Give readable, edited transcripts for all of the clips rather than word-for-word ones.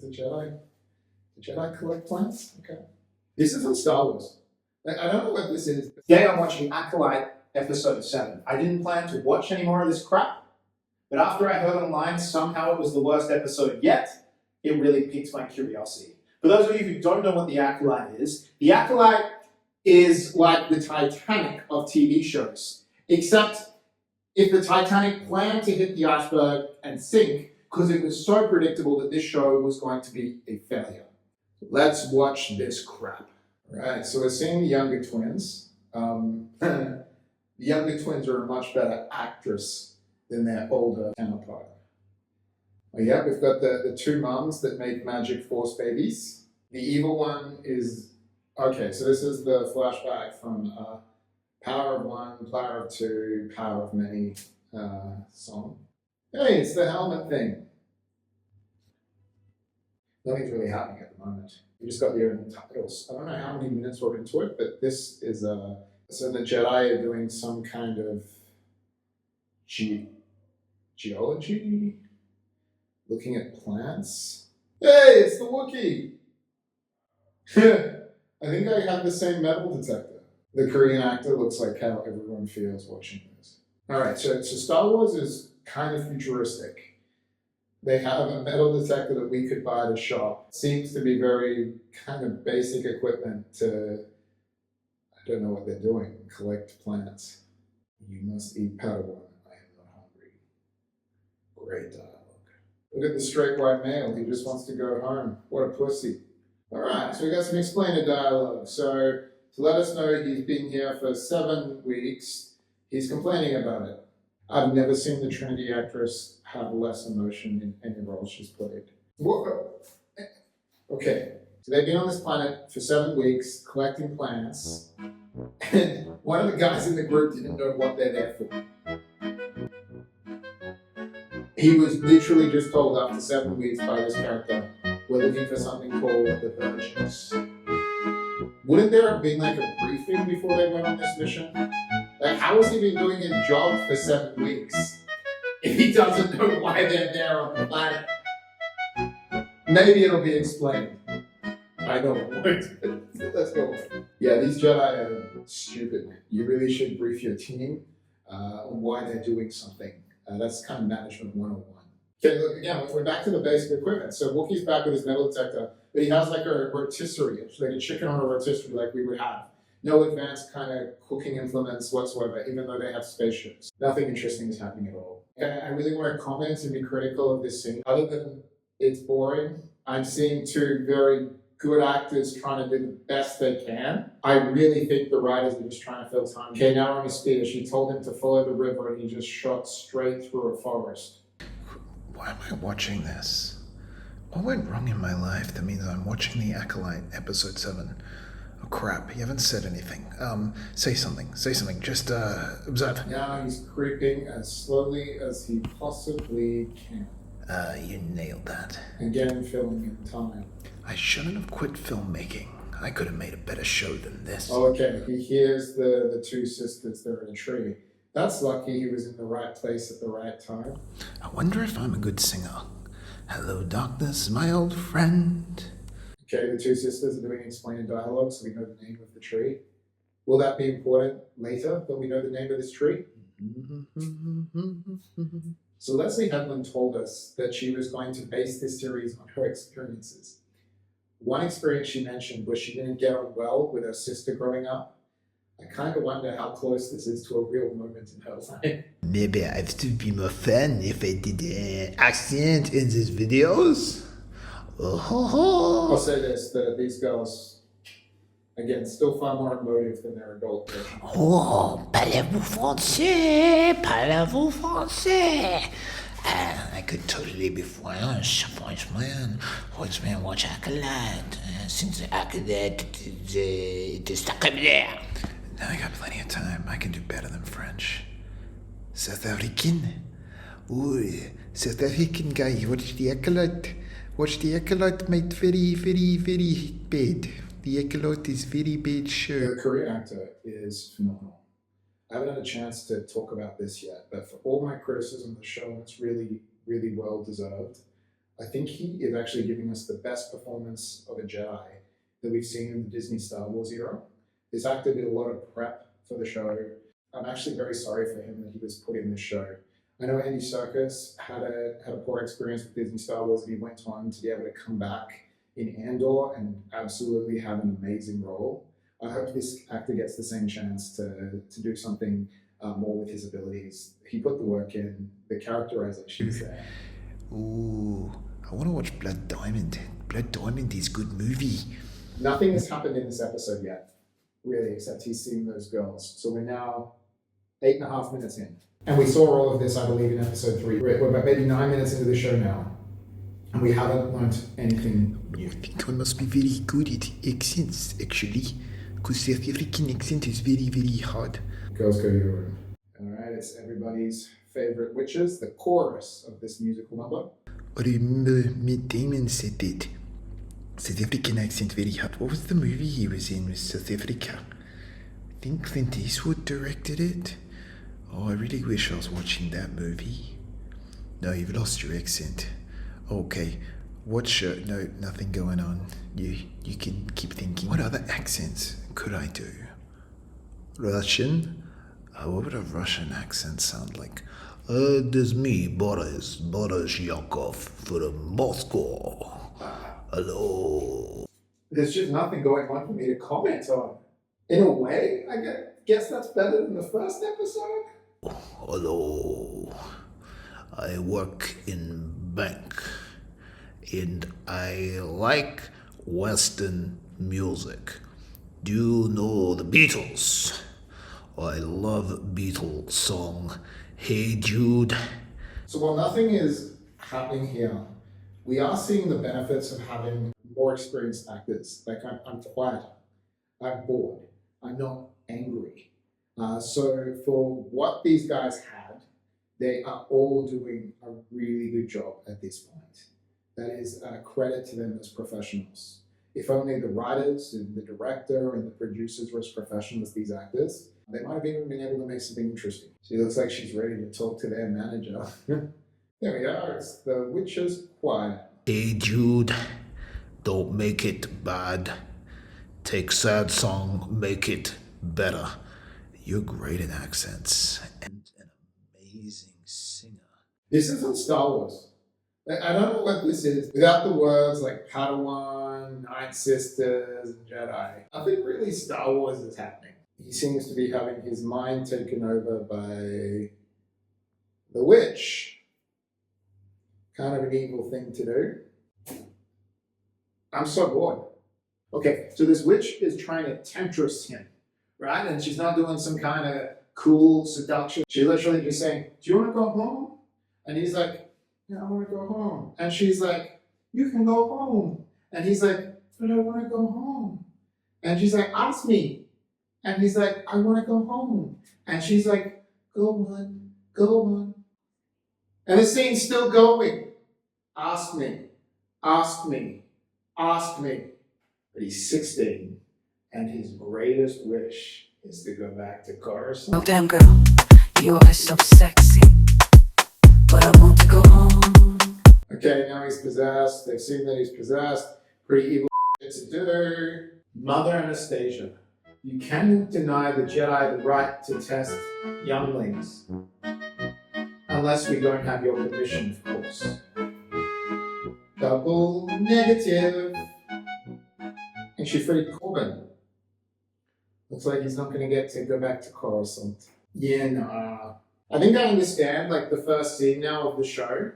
the Jedi. The Jedi collect plants? Okay. This is on Star Wars. I don't know what this is. Today I'm watching Acolyte episode 7. I didn't plan to watch any more of this crap, but after I heard online somehow it was the worst episode yet, it really piqued my curiosity. For those of you who don't know what the Acolyte is like the Titanic of TV shows, except if the Titanic planned to hit the iceberg and sink because it was so predictable that this show was going to be a failure. Let's watch this crap. Right, so we're seeing the younger twins. The younger twins are a much better actress than their older counterpart. Oh, yeah, we've got the two mums that make magic force babies. The evil one is... Okay, so this is the flashback from Power of One, Power of Two, Power of Many song. Hey, it's the helmet thing. Nothing's really happening at the moment. We just got the opening titles. I don't know how many minutes we're into it, but this is so the Jedi are doing some kind of geology, looking at plants. Hey, it's the Wookiee! I think I have the same metal detector. The Korean actor looks like how everyone feels watching this. Alright, so Star Wars is kind of futuristic. They have a metal detector that we could buy at a shop. Seems to be very kind of basic equipment to, I don't know what they're doing, collect plants. You must eat Padawan. I am not hungry. Great dialogue. Look at the straight white male. He just wants to go home. What a pussy. Alright, so we got some explainer dialogue. So to let us know he's been here for 7 weeks, he's complaining about it. I've never seen the Trinity actress have less emotion in any role she's played. What? Okay, so they've been on this planet for 7 weeks collecting plants, and one of the guys in the group didn't know what they're there for. He was literally just told after 7 weeks by this character, we're looking for something called the Virgins. Wouldn't there have been like a briefing before they went on this mission? Like, how has he been doing his job for 7 weeks if he doesn't know why they're there on the planet? Maybe it'll be explained. I know it won't. Let's go. Yeah, these Jedi are stupid. You really should brief your team on why they're doing something. That's kind of management 101. Okay, look, again, we're back to the basic equipment. So Wookiee's back with his metal detector, but he has like a rotisserie, like a chicken on a rotisserie like we would have. No advanced kind of cooking implements whatsoever, even though they have spaceships. Nothing interesting is happening at all. Okay, I really want to comment and be critical of this scene. Other than it's boring, I'm seeing two very good actors trying to do the best they can. I really think the writers are just trying to fill time. Okay, now we're on his speeder. She told him to follow the river and he just shot straight through a forest. Why am I watching this? What went wrong in my life that means I'm watching the Acolyte episode 7? Oh crap, you haven't said anything. Say something, just observe. Now he's creeping as slowly as he possibly can. You nailed that. Again, filling in time. I shouldn't have quit filmmaking. I could have made a better show than this. Oh, okay, he hears the two sisters, they're in a tree. That's lucky he was in the right place at the right time. I wonder if I'm a good singer. Hello, darkness, my old friend. Okay, the two sisters are doing explained dialogue, so we know the name of the tree. Will that be important later, that we know the name of this tree? So Leslie Headland told us that she was going to base this series on her experiences. One experience she mentioned was she didn't get on well with her sister growing up. I kind of wonder how close this is to a real moment in her life. Maybe I'd still be more fun if I did an accent in these videos. I'll say this, that these girls, again, still far more emotive than their adult version. Oh, parlez-vous français? I could totally be Frenchman. Watch Acolyte. Since the Acolyte, it is sacré. Now I got plenty of time. I can do better than French. South African? Ooh, South African guy. Watch the Acolyte. Watch the Acolyte, mate. Very, very, very bad. The Acolyte is very bad show. The Korean actor is phenomenal. I haven't had a chance to talk about this yet, but for all my criticism of the show, it's really, really well deserved. I think he is actually giving us the best performance of a Jedi that we've seen in the Disney Star Wars era. This actor did a lot of prep for the show. I'm actually very sorry for him that he was put in this show. I know Andy Serkis had a poor experience with Disney Star Wars, and he went on to be able to come back in Andor and absolutely have an amazing role. I hope this actor gets the same chance to do something more with his abilities. He put the work in, the characterization is there. Ooh, I want to watch Blood Diamond. Blood Diamond is a good movie. Nothing has happened in this episode yet, really, except he's seen those girls. So we're now 8.5 minutes in. And we saw all of this, I believe, in episode 3. We're about maybe 9 minutes into the show now. And we haven't learnt anything new. I think I must be very good at accents, actually. Because South African accent is very, very hard. Girls, go to your room. All right, it's everybody's favorite witches, the chorus of this musical number. I remember Matt Damon said that. South African accent very hard. What was the movie he was in with South Africa? I think Clint Eastwood directed it. Oh, I really wish I was watching that movie. No, you've lost your accent. Okay, what show? No, nothing going on. You can keep thinking. What other accents could I do? Russian? What would a Russian accent sound like? There's me, Boris Yakov from Moscow. Hello. There's just nothing going on for me to comment on. In a way, I guess that's better than the first episode. Hello. I work in bank and I like Western music. Do you know the Beatles? I love Beatles song, Hey Jude. So while nothing is happening here, we are seeing the benefits of having more experienced actors. Like I'm quiet, I'm bored, I'm not angry. So for what these guys had, they are all doing a really good job at this point. That is a credit to them as professionals. If only the writers and the director and the producers were as professional as these actors, they might have even been able to make something interesting. She looks like she's ready to talk to their manager. There we are, it's the Witch's Choir. Hey Jude, don't make it bad. Take sad song, make it better. You're great in accents and an amazing singer. This isn't Star Wars. I don't know what this is. Without the words like Padawan, Night Sisters, and Jedi, I think really Star Wars is happening. He seems to be having his mind taken over by the witch. Kind of an evil thing to do. I'm so bored. Okay, so this witch is trying to temptress him, right? And she's not doing some kind of cool seduction. She's literally just saying, do you want to go home? And he's like, yeah, I want to go home. And she's like, you can go home. And he's like, but I want to go home. And she's like, ask me. And he's like, I want to go home. And she's like, go on, go on. And the scene's still going. Ask me, ask me, ask me. But he's 16, and his greatest wish is to go back to Coruscant. Oh damn girl, you are so sexy, but I want to go home. Okay, now he's possessed. They've seen that he's possessed. Pretty evil shit to do. Mother Anastasia, you cannot deny the Jedi the right to test younglings. Unless we don't have your permission, of course. Double negative. And she freed Corbin. Looks like he's not going to get to go back to Coruscant. Yeah, nah. I think I understand, like, the first scene now of the show,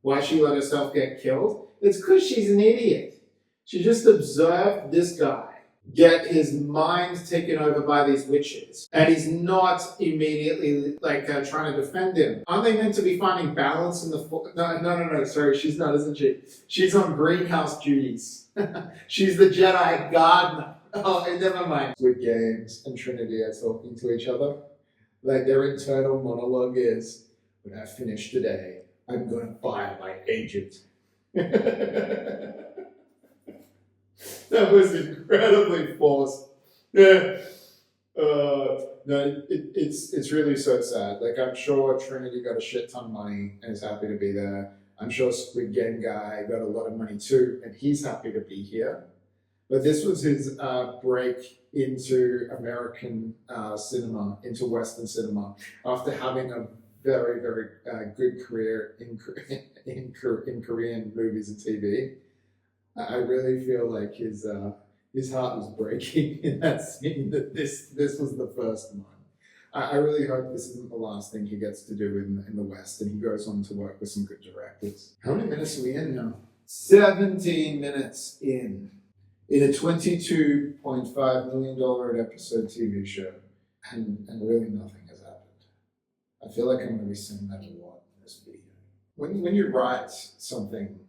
why she let herself get killed. It's because she's an idiot. She just observed this guy get his mind taken over by these witches, and he's not immediately, like, trying to defend him. Aren't they meant to be finding balance in the... No, sorry, she's not, isn't she? She's on greenhouse duties. She's the Jedi gardener. Oh, never mind. Squid Games and Trinity are talking to each other. Like, their internal monologue is, when I finish today, I'm going to fire my agent. That was incredibly forced. Yeah. No, it's really so sad. Like, I'm sure Trinity got a shit ton of money and is happy to be there. I'm sure Squid Game guy got a lot of money too, and he's happy to be here. But this was his break into American cinema, into Western cinema, after having a very, very good career in Korean movies and TV. I really feel like his heart was breaking in that scene. That this was the first one. I really hope this isn't the last thing he gets to do in the West, and he goes on to work with some good directors. How many minutes are we in now? 17 minutes in a $22.5 million episode TV show, and really nothing has happened. I feel like I'm going to be saying that a lot in this video. When you write something,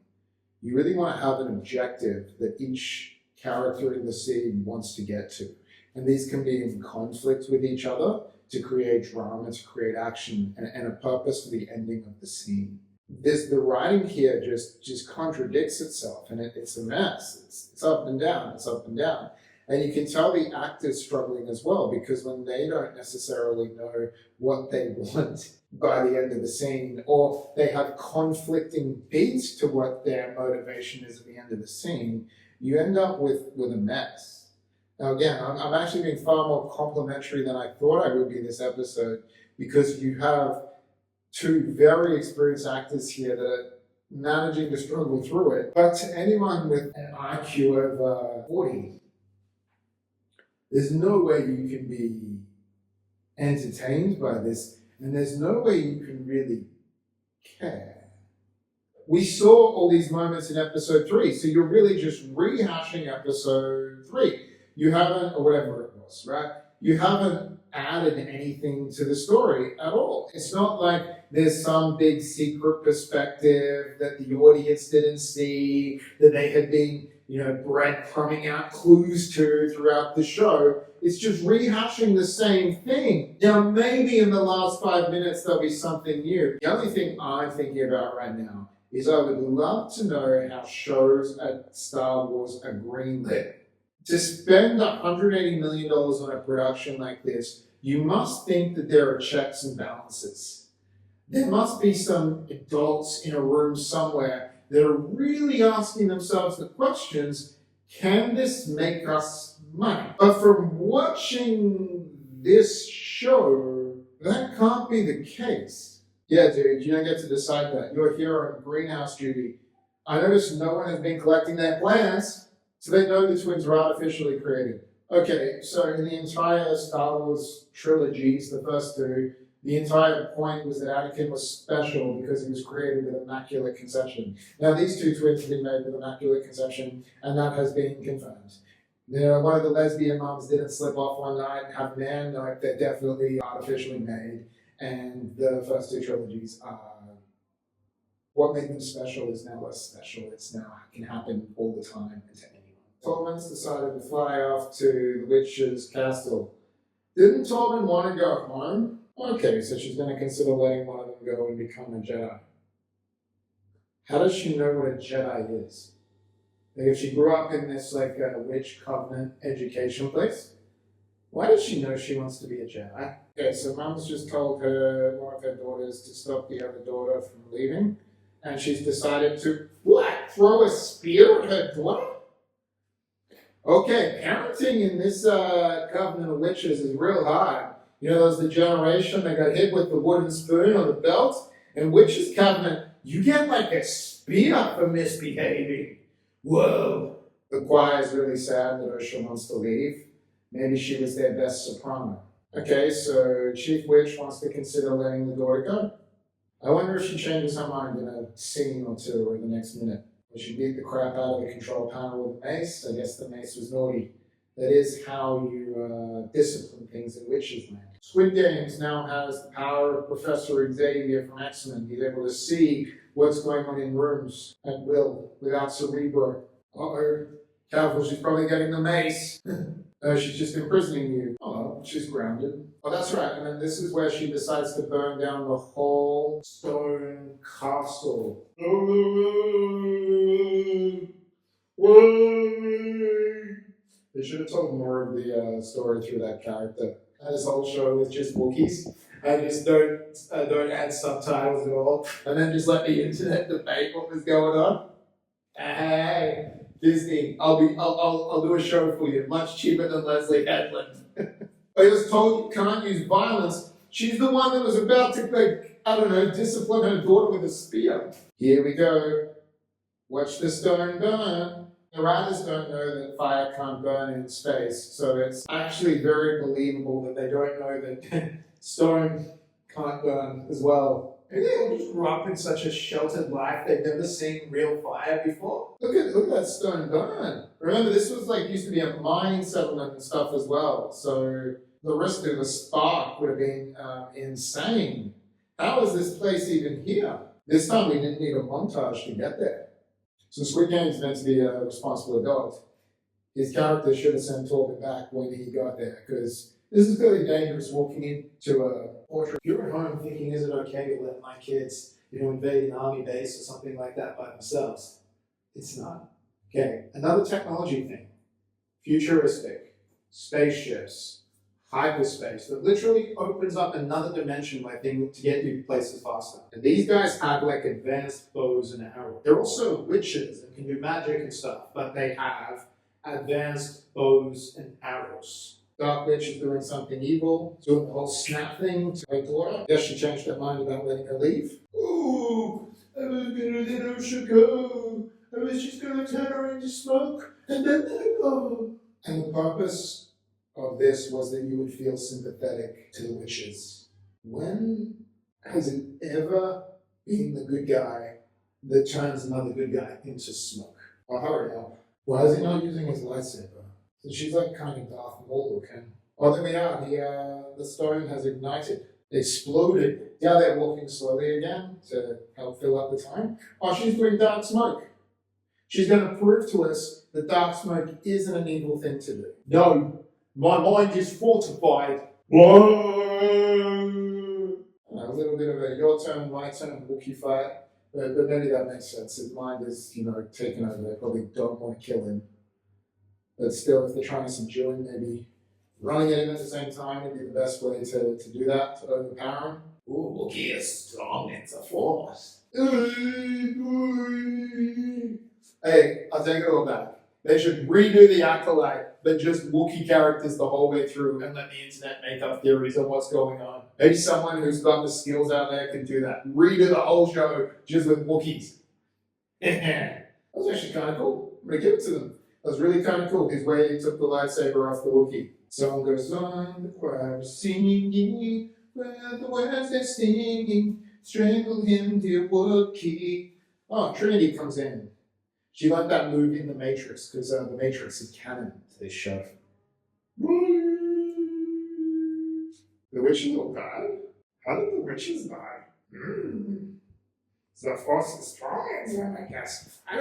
you really want to have an objective that each character in the scene wants to get to. And these can be in conflict with each other to create drama, to create action, and a purpose for the ending of the scene. The writing here just contradicts itself, and it's a mess. It's up and down, it's up and down. And you can tell the actors struggling as well, because when they don't necessarily know what they want by the end of the scene, or they have conflicting beats to what their motivation is at the end of the scene, you end up with a mess. Now again, I'm actually being far more complimentary than I thought I would be this episode, because you have two very experienced actors here that are managing to struggle through it. But to anyone with an IQ over 40, there's no way you can be entertained by this, and there's no way you can really care. We saw all these moments in episode 3, so you're really just rehashing episode 3. You haven't, or whatever it was, right? You haven't added anything to the story at all. It's not like there's some big secret perspective that the audience didn't see, that they had been, breadcrumbing out clues to throughout the show. It's just rehashing the same thing. Now, maybe in the last 5 minutes there'll be something new. The only thing I'm thinking about right now is I would love to know how shows at Star Wars are greenlit. To spend $180 million on a production like this, you must think that there are checks and balances. There must be some adults in a room somewhere that are really asking themselves the questions, can this make us money? But from watching this show, that can't be the case. Yeah, dude, you don't get to decide that. You're here on greenhouse duty. I notice no one has been collecting their plants. So they know the twins were artificially created. Okay, so in the entire Star Wars trilogies, the first two, the entire point was that Anakin was special because he was created with immaculate conception. Now these two twins have been made with immaculate conception, and that has been confirmed. One of the lesbian moms didn't slip off one night and have a man. No, they're definitely artificially made. And the first two trilogies are... What made them special is now less special. It's now can happen all the time and to anyone. Tolman's decided to fly off to the witch's castle. Didn't Tolman want to go home? Okay, so she's going to consider letting one of them go and become a Jedi. How does she know what a Jedi is? Like if she grew up in this witch covenant education place, why does she know she wants to be a Jedi? Okay, so Mum's just told one of her daughters to stop the other daughter from leaving, and she's decided to, what? Throw a spear at her daughter? Okay, parenting in this covenant of witches is real hard. There's the generation that got hit with the wooden spoon or the belt, and witches covenant, you get like a spear for misbehaving. Whoa. The choir is really sad that Ursula wants to leave. Maybe she was their best soprano. Okay, so Chief Witch wants to consider letting the daughter go. I wonder if she changes her mind in a scene or two or in the next minute. When she beat the crap out of the control panel with a mace, I guess the mace was naughty. That is how you discipline things in Witches Land. Squid Games now has the power of Professor Xavier from X-Men. He's able to see what's going on in rooms at will, without Cerebro. Uh-oh. Careful, she's probably getting the mace. She's just imprisoning you. Oh, she's grounded. Oh, that's right. And then this is where she decides to burn down the whole stone castle. They should have told more of the story through that character. This whole show with just Wookiees. I just don't add subtitles at all, and then just let the internet debate what was going on. Hey, Disney, I'll do a show for you, much cheaper than Leslie Headland. I was told you can't use violence. She's the one that was about to, like, I don't know, discipline her daughter with a spear. Here we go. Watch the stone burn. The writers don't know that fire can't burn in space, so it's actually very believable that they don't know that stone can't burn as well. Maybe they all just grew up in such a sheltered life they've never seen real fire before. Look at that stone burn. Remember, this was like used to be a mining settlement and stuff as well, so the risk of a spark would have been insane. How is this place even here? This time we didn't need a montage to get there. So Squid Game is meant to be a responsible adult. His character should have sent Torben back when he got there, because this is really dangerous walking into a portrait. If you're at home thinking, is it okay to let my kids, invade an army base or something like that by themselves? It's not. Okay, another technology thing. Futuristic, spaceships, hyperspace that literally opens up another dimension to get you places faster. And these guys have like advanced bows and arrows. They're also witches and can do magic and stuff, but they have advanced bows and arrows. Dark Witch is doing something evil, doing the whole snap thing to her daughter. Yes, she changed her mind about letting her leave. Ooh, I was gonna let her go. I was just gonna turn her into smoke and then let her go. And the purpose of this was that you would feel sympathetic to the witches. When has it ever been the good guy that turns another good guy into smoke? Oh, hurry up. Why is he not using his lightsaber? So she's like kind of Darth Maul looking. Oh, there we are. The stone has ignited. Exploded. Yeah, they're walking slowly again to help fill up the time. Oh, she's doing dark smoke. She's going to prove to us that dark smoke isn't an evil thing to do. No. My mind is fortified. Whoa! A little bit of a your turn, my turn, Wookiee fight. But maybe that makes sense. His mind is, taken over. They probably don't want to kill him. But still, if they're trying to subdue him, maybe running at him at the same time would be the best way to do that, to overpower him. Ooh, Wookiee is strong. It's a force. Hey, I'll take it all back. They should redo the Acolyte, but just Wookiee characters the whole way through and let the internet make up theories on what's going on. Maybe someone who's got the skills out there can do that. Redo the whole show just with Wookiees. That was actually kind of cool. I'm going to give it to them. That was really kind of cool, his way he took the lightsaber off the Wookiee. Song goes on, the choir singing, where the words they're singing, strangle him, dear Wookiee. Oh, Trinity comes in. She liked that move in The Matrix, because The Matrix is canon to this show. The witches all died? How did the witches die? The force is strong in them, I guess. I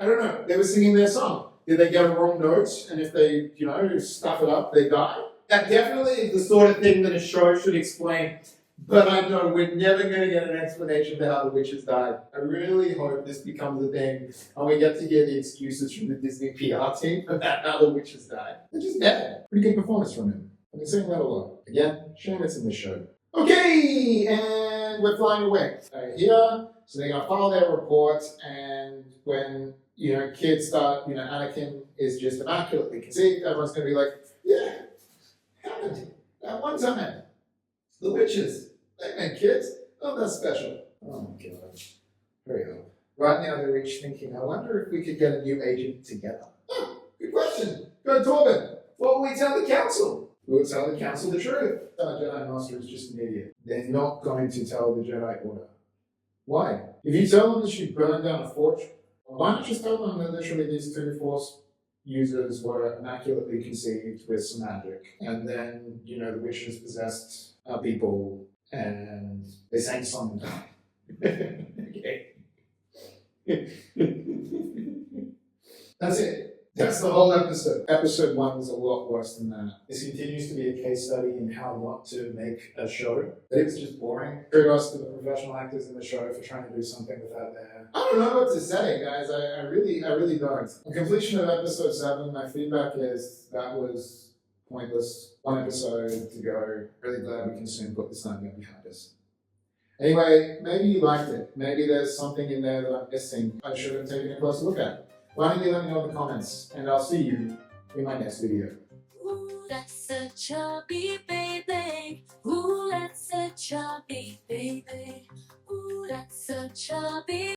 don't know. They were singing their song. Did they get the wrong notes? And if they, stuff it up, they die? That definitely is the sort of thing that a show should explain. But I know we're never going to get an explanation for how the witches died. I really hope this becomes a thing and we get to hear the excuses from the Disney PR team about how the witches died. They're just dead. Pretty good performance from him. I've been saying that a lot. Again, shame it's in this show. Okay, and we're flying away. Here, so they're going to file their report, and when, kids start, Anakin is just immaculately conceived, everyone's going to be like, yeah, happened. That one time. The witches. They made kids. Oh, that's special. Oh my god. Hurry up. Right now they're each thinking, I wonder if we could get a new agent together. Oh, good question. Go Torben. What will we tell the council? We'll tell the council the truth. Jedi Master is just an idiot. They're not going to tell the Jedi Order. Why? If you tell them that she burned down a fortress, why not just tell them that literally these two Force users were immaculately conceived with some magic, and then, the witches possessed people, and they sang songs. Okay. That's it. That's the whole episode. Episode 1 was a lot worse than that. This continues to be a case study in how not to make a show. But it was just boring. Kudos to the professional actors in the show for trying to do something without their... I don't know what to say, guys. I really don't. On completion of episode 7, my feedback is that was pointless one episode to go. Really glad we can soon put this nightmare behind us. Anyway, maybe you liked it. Maybe there's something in there that I'm missing I should have taken a closer look at. Why don't you let me know in the comments, and I'll see you in my next video. Ooh, that's a chubby baby. Ooh, that's a chubby baby. Ooh, that's a chubby